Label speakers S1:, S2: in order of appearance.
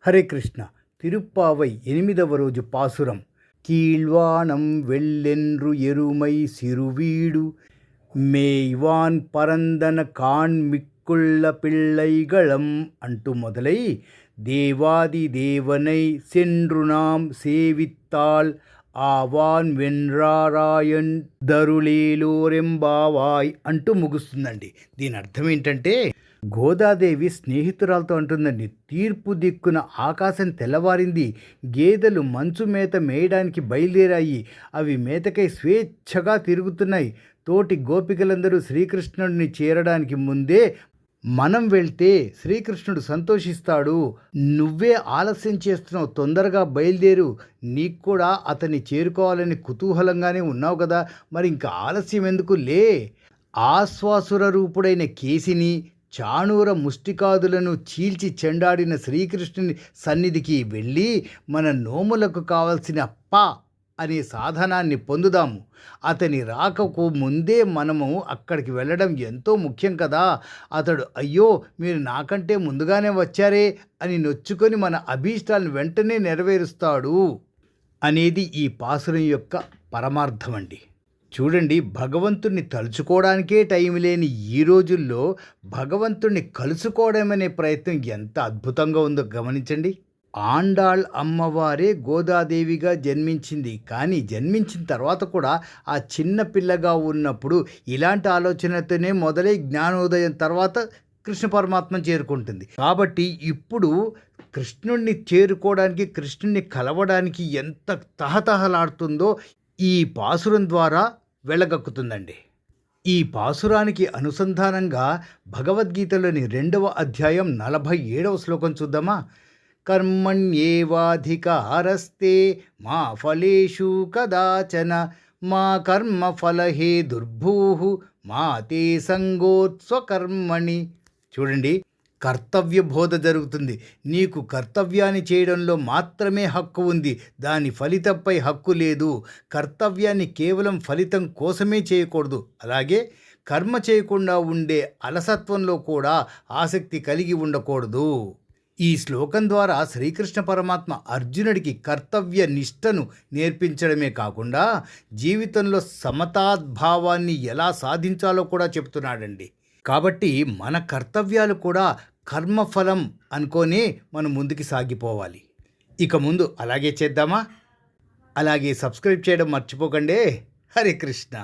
S1: హరే కృష్ణ. తిరుప్పావై 8వ రోజు పాసురం. కీழ்వాனம் వెள்ளెన్రు ఎరుమై సిరువీడు మేయ్వాన్ పరందన కాన్ మిక్కుళ్ళ పిళ్ళైగళం అంటూ మొదలై దేవాది దేవనై సెండ్రునాం సేవిత్తాల్ ఆవాన్ వెన్రారాయణ్ దరులేలోరెంబావాయ్ అంటూ ముగుస్తుందండి. దీని అర్థం ఏంటంటే, గోదాదేవి స్నేహితురాలతో అంటుందండి, తీర్పు దిక్కున ఆకాశం తెల్లవారింది, గేదెలు మంచు మేత మేయడానికి బయలుదేరాయి, అవి మేతకై స్వేచ్ఛగా తిరుగుతున్నాయి, తోటి గోపికలందరూ శ్రీకృష్ణుడిని చేరడానికి ముందే మనం వెళ్తే శ్రీకృష్ణుడు సంతోషిస్తాడు, నువ్వే ఆలస్యం చేస్తున్నావు, తొందరగా బయలుదేరు, నీకు కూడా అతన్ని చేరుకోవాలని కుతూహలంగానే ఉన్నావు కదా, మరి ఇంకా ఆలస్యం ఎందుకు, లే. ఆశ్వాసుర రూపుడైన కేసిని, చాణూర ముష్టికాదులను చీల్చి చెండాడిన శ్రీకృష్ణుని సన్నిధికి వెళ్ళి మన నోములకు కావలసిన అనే సాధనాన్ని పొందుదాము. అతని రాకకు ముందే మనము అక్కడికి వెళ్ళడం ఎంతో ముఖ్యం కదా. అతడు అయ్యో మీరు నాకంటే ముందుగానే వచ్చారే అని నొచ్చుకొని మన అభీష్టాలను వెంటనే నెరవేరుస్తాడు అనేది ఈ పాసురం యొక్క పరమార్థం అండి. చూడండి, భగవంతుణ్ణి తలుచుకోవడానికే టైం లేని ఈ రోజుల్లో భగవంతుణ్ణి కలుసుకోవడం అనే ప్రయత్నం ఎంత అద్భుతంగా ఉందో గమనించండి. ఆండాళ్ అమ్మవారే గోదాదేవిగా జన్మించింది, కానీ జన్మించిన తర్వాత కూడా ఆ చిన్న పిల్లగా ఉన్నప్పుడు ఇలాంటి ఆలోచనతోనే మొదలై జ్ఞానోదయం తర్వాత కృష్ణ పరమాత్మ చేరుకుంటుంది. కాబట్టి ఇప్పుడు కృష్ణుణ్ణి చేరుకోవడానికి, కృష్ణుణ్ణి కలవడానికి ఎంత తహతహలాడుతుందో ఈ పాసురం ద్వారా వెళ్ళగక్కుతుందండి. ఈ పాసురానికి అనుసంధానంగా భగవద్గీతలోని 2వ అధ్యాయం 47వ శ్లోకం చూద్దామా. కర్మణ్యేవాధికారస్తే మా ఫలేషు కదాచన మా కర్మ ఫలహే దుర్భూః మా తే సంగోత్స్వకర్మణి. చూడండి, కర్తవ్య బోధ జరుగుతుంది. నీకు కర్తవ్యాన్ని చేయడంలో మాత్రమే హక్కు ఉంది, దాని ఫలితంపై హక్కు లేదు. కర్తవ్యాన్ని కేవలం ఫలితం కోసమే చేయకూడదు. అలాగే కర్మ చేయకుండా ఉండే అలసత్వంలో కూడా ఆసక్తి కలిగి ఉండకూడదు. ఈ శ్లోకం ద్వారా శ్రీకృష్ణ పరమాత్మ అర్జునుడికి కర్తవ్య నిష్టను నేర్పించడమే కాకుండా జీవితంలో సమతాద్భావాన్ని ఎలా సాధించాలో కూడా చెప్తున్నాడండి. కాబట్టి మన కర్తవ్యాలు కూడా కర్మఫలం అనుకొని మనం ముందుకు సాగిపోవాలి. ఇక ముందు అలాగే చేద్దామా? అలాగే సబ్స్క్రైబ్ చేయడం మర్చిపోకండి. హరే కృష్ణ.